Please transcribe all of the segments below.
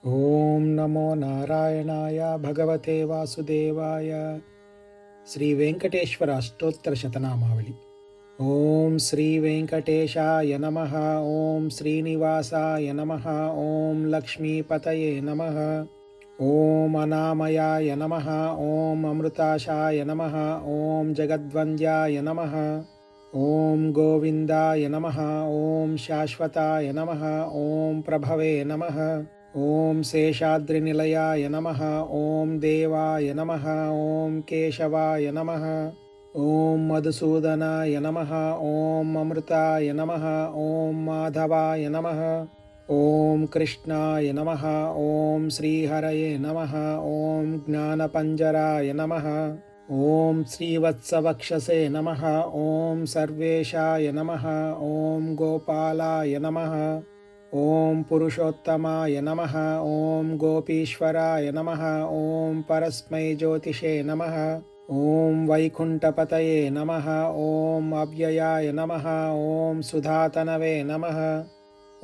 ಓಂ ನಮೋ ನಾರಾಯಣಾಯ ಭಗವತೆ ವಾಸುದೇವಾಯ. ಶ್ರೀ ವೆಂಕಟೇಶ್ವರ ಅಷ್ಟೋತ್ತರ ಶತನಾಮಾವಳಿ. ಓಂ ಶ್ರೀ ವೆಂಕಟೇಶಾಯ ನಮಃ. ಓಂ ಶ್ರೀನಿವಾಸಾಯ ನಮಃ. ಓಂ ಲಕ್ಷ್ಮೀಪತಯೇ ನಮಃ. ಓಂ ಅನಾಮಯಾಯ ನಮಃ. ಓಂ ಅಮೃತಾಶಾಯ ನಮಃ. ಓಂ ಜಗದ್ವಂದ್ಯಾಯ ನಮಃ. ಓಂ ಗೋವಿಂದಾಯ ನಮಃ. ಓಂ ಶಾಶ್ವತಾಯ ನಮಃ. ಓಂ ಪ್ರಭವೇ ನಮಃ. ಓಂ ಶೇಷಾದ್ರಿನಿಲಯಾಯ ನಮಃ. ಓಂ ದೇವಾಯ ನಮಃ. ಓಂ ಕೇಶವಾಯ ನಮಃ. ಓಂ ಮಧುಸೂದನಾಯ ನಮಃ. ಓಂ ಅಮೃತಾಯ ನಮಃ. ಓಂ ಮಾಧವಾಯ ನಮಃ. ಓಂ ಕೃಷ್ಣಾಯ ನಮಃ. ಓಂ ಶ್ರೀಹರಯೇ ನಮಃ. ಓಂ ಜ್ಞಾನಪಂಜರಾಯ ನಮಃ. ಓಂ ಶ್ರೀವತ್ಸವಕ್ಷಸೇ ನಮಃ. ಓಂ ಸರ್ವೇಶಾಯ ನಮಃ. ಓಂ ಗೋಪಾಲಾಯ ನಮಃ. ಓಂ ಪುರುಷೋತ್ತಮಾಯ ನಮಃ. ಓಂ ಗೋಪೀಶ್ವರಾಯ ನಮಃ. ಓಂ ಪರಸ್ಮೈ ಜ್ಯೋತಿಷೇ ನಮಃ. ಓಂ ವೈಕುಂಠಪತಯೇ ನಮಃ. ಓಂ ಅವ್ಯಯಾಯ ನಮಃ. ಓಂ ಸುಧಾತನವೇ ನಮಃ.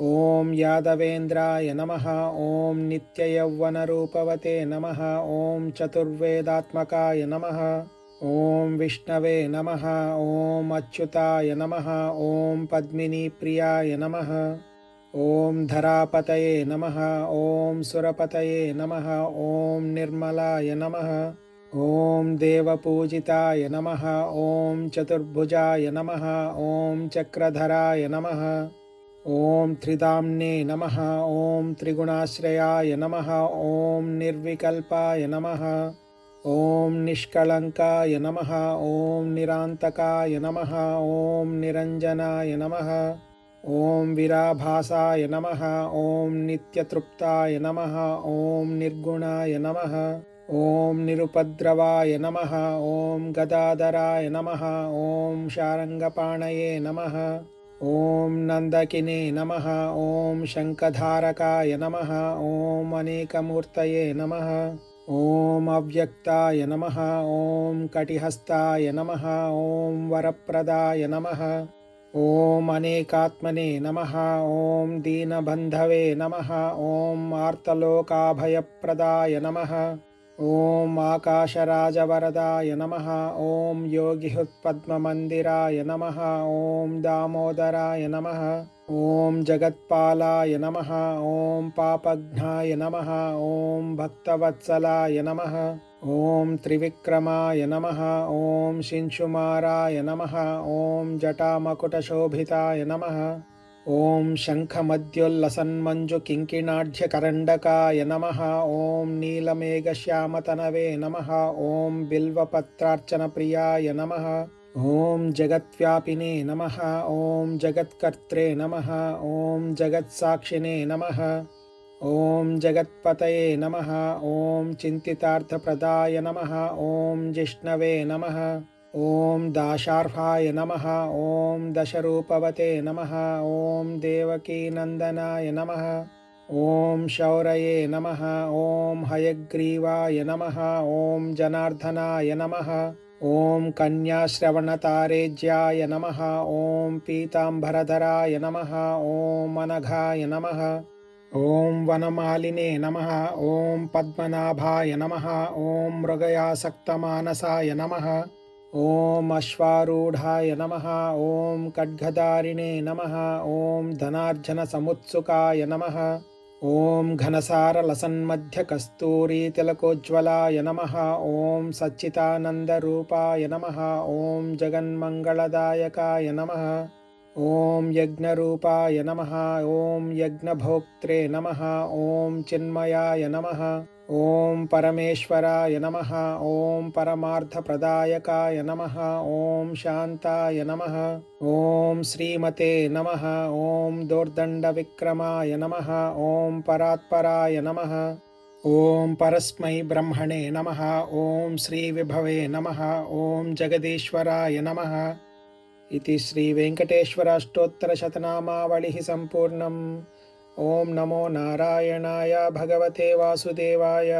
ಓಂ ಯಾದವೇಂದ್ರಾಯ ನಮಃ. ಓಂ ನಿತ್ಯಯೌವನರೂಪವತೆ ನಮಃ. ಓಂ ಚತುರ್ವೇದಾತ್ಮಕಾಯ ನಮಃ. ಓಂ ವಿಷ್ಣವೇ ನಮಃ. ಓಂ ಅಚ್ಯುತಾಯ ನಮಃ. ಓಂ ಪದ್ಮಿನೀಪ್ರಿಯಾಯ ನಮಃ. ಓಂ ಧರಾಪತಯೇ ನಮಃ. ಓಂ ಸುರಪತಯೇ ನಮಃ. ಓಂ ನಿರ್ಮಲಾಯ ನಮಃ. ಓಂ ದೇವಪೂಜಿತಾಯ ನಮಃ. ಓಂ ಚತುರ್ಭುಜಾಯ ನಮಃ. ಓಂ ಚಕ್ರಧರಾಯ ನಮಃ. ಓಂ ತ್ರಿಧಾಮ್ನೇ ನಮಃ. ಓಂ ತ್ರಿಗುಣಾಶ್ರಯಾಯ ನಮಃ. ಓಂ ನಿರ್ವಿಕಲ್ಪಾಯ ನಮಃ. ಓಂ ನಿಷ್ಕಳಂಕಾಯ ನಮಃ. ಓಂ ನಿರಾಂತಕಾಯ ನಮಃ. ಓಂ ನಿರಂಜನಾಯ ನಮಃ. ಓಂ ವಿರಾಭಾಸಾಯ ನಮಃ. ಓಂ ನಿತ್ಯತೃಪ್ತಾಯ ನಮಃ. ಓಂ ನಿರ್ಗುಣಾಯ ನಮಃ. ಓಂ ನಿರುಪದ್ರವಾಯ ನಮಃ. ಓಂ ಗದಾಧರಾಯ ನಮಃ. ಓಂ ಶಾರಂಗಪಾಣಯೇ ನಮಃ. ಓಂ ನಂದಕಿನೇ ನಮಃ. ಓಂ ಶಂಖಧಾರಕಾಯ ನಮಃ. ಓಂ ಅನೇಕಮೂರ್ತಯೇ ನಮಃ. ಓಂ ಅವ್ಯಕ್ತಾಯ ನಮಃ. ಓಂ ಕಟಿಹಸ್ತಾಯ ನಮಃ. ಓಂ ವರಪ್ರದಾಯ ನಮಃ. ಓಂ ಅನೇಕಾತ್ಮನೇ ನಮಃ. ಓಂ ದೀನಬಂಧವೇ ನಮಃ. ಓಂ ಆರ್ತಲೋಕಾಭಯಪ್ರದಾಯ ನಮಃ. ಓಂ ಆಕಾಶರಾಜವರದಾಯ ನಮಃ. ಓಂ ಯೋಗಿಹೃತ್ಪದ್ಮಮಂದಿರಾಯ ನಮಃ. ಓಂ ದಾಮೋದರಾಯ ನಮಃ. ಓಂ ಜಗತ್ಪಾಲಾಯ ನಮಃ. ಓಂ ಪಾಪಘ್ನಾಯ ನಮಃ. ಓಂ ಭಕ್ತವತ್ಸಲಾಯ ನಮಃ. ಓಂ ತ್ರಿವಿಕ್ರಮಾಯ ನಮಃ. ಓಂ ಶಿಂಶುಮಾರಾಯ ನಮಃ. ಓಂ ಜಟಾಮಕುಟಶೋಭಿತಾಯ ನಮಃ. ಓಂ ಶಂಖಮದ್ಯೋಲ್ಲಸನ್ಮಂಜುಕಿಂಕಿಣಾಢ್ಯಕರಂಡಕಾಯ ನಮಃ. ಓಂ ನೀಲಮೇಘಶ್ಯಾಮತನವೇ ನಮಃ. ಓಂ ಬಿಲ್ವಪತ್ರಾರ್ಚನಪ್ರಿಯಾಯ ನಮಃ. ಓಂ ಜಗತ್ವ್ಯಾಪಿನೇ ನಮಃ. ಓಂ ಜಗತ್ಕರ್ತ್ರೇ ನಮಃ. ಓಂ ಜಗತ್ಸಾಕ್ಷಿನೇ ನಮಃ. ಓಂ ಜಗತ್ಪತಯೇ ನಮಃ. ಓಂ ಚಿಂತಿತಾರ್ಥಪ್ರದಾಯ ನಮಃ. ಓಂ ಜಿಷ್ಣವೇ ನಮಃ. ಓಂ ದಾಶಾರ್ಹಾಯ ನಮಃ. ಓಂ ದಶರೂಪವತೆ ನಮಃ. ಓಂ ದೇವಕೀನಂದನಾಯ ನಮಃ. ಓಂ ಶೌರಯೇ ನಮಃ. ಓಂ ಹಯಗ್ರೀವಾಯ ನಮಃ. ಓಂ ಜನಾರ್ದನಾಯ ನಮಃ. ಓಂ ಕನ್ಯಾಶ್ರವಣತಾರೇಜ್ಯಾಯ ನಮಃ. ಓಂ ಪೀತಾಂಬರಧರಾಯ ನಮಃ. ಓಂ ಅನಘಾಯ ನಮಃ. ಓಂ ವನಮಾಲಿನೇ ನಮಃ. ಓಂ ಪದ್ಮನಾಭಾಯ ನಮಃ. ಓಂ ಮೃಗಯಾಸಕ್ತಮಾನಸಾಯ ನಮಃ. ಓಂ ಅಶ್ವಾರೂಢಾಯ ನಮಃ. ಓಂ ಖಡ್ಗಧಾರಿಣೇ ನಮಃ. ಓಂ ಧನಾರ್ಜನಸಮುತ್ಸುಕಾಯ ನಮಃ. ಓಂ ಘನಸಾರಲಸನ್ಮಧ್ಯಕಸ್ತೂರೀತಿಲಕೋಜ್ವಲಾಯ ನಮಃ. ಓಂ ಸಚ್ಚಿದಾನಂದರೂಪಾಯ ನಮಃ. ಓಂ ಜಗನ್ಮಂಗಳದಾಯಕಾಯ ನಮಃ. ಓಂ ಯಜ್ಞರೂಪಾಯ ನಮಃ. ಓಂ ಯಜ್ಞಭೋಕ್ತ್ರೇ ನಮಃ. ಓಂ ಚಿನ್ಮಯಾಯ ನಮಃ. ಓಂ ಪರಮೇಶ್ವರಾಯ ನಮಃ. ಓಂ ಪರಮಾರ್ಥಪ್ರದಾಯಕಾಯ ನಮಃ. ಓಂ ಶಾಂತಾಯ ನಮಃ. ಓಂ ಶ್ರೀಮತೆ ನಮಃ. ಓಂ ದೋರ್ದಂಡವಿಕ್ರಮಾಯ ನಮಃ. ಓಂ ಪರಾತ್ಪರಾಯ ನಮಃ. ಓಂ ಪರಸ್ಮೈ ಬ್ರಹ್ಮಣೇ ನಮಃ. ಓಂ ಶ್ರೀವಿಭವೇ ನಮಃ. ಓಂ ಜಗದೀಶ್ವರಾಯ ನಮಃ. ಇತಿ ಶ್ರೀ ವೆಂಕಟೇಶ್ವರ ಅಷ್ಟೋತ್ತರ ಶತನಾಮಾವಳಿ ಸಂಪೂರ್ಣಂ. ಓಂ ನಮೋ ನಾರಾಯಣಾಯ ಭಗವತೆ ವಾಸುದೇವಾಯ.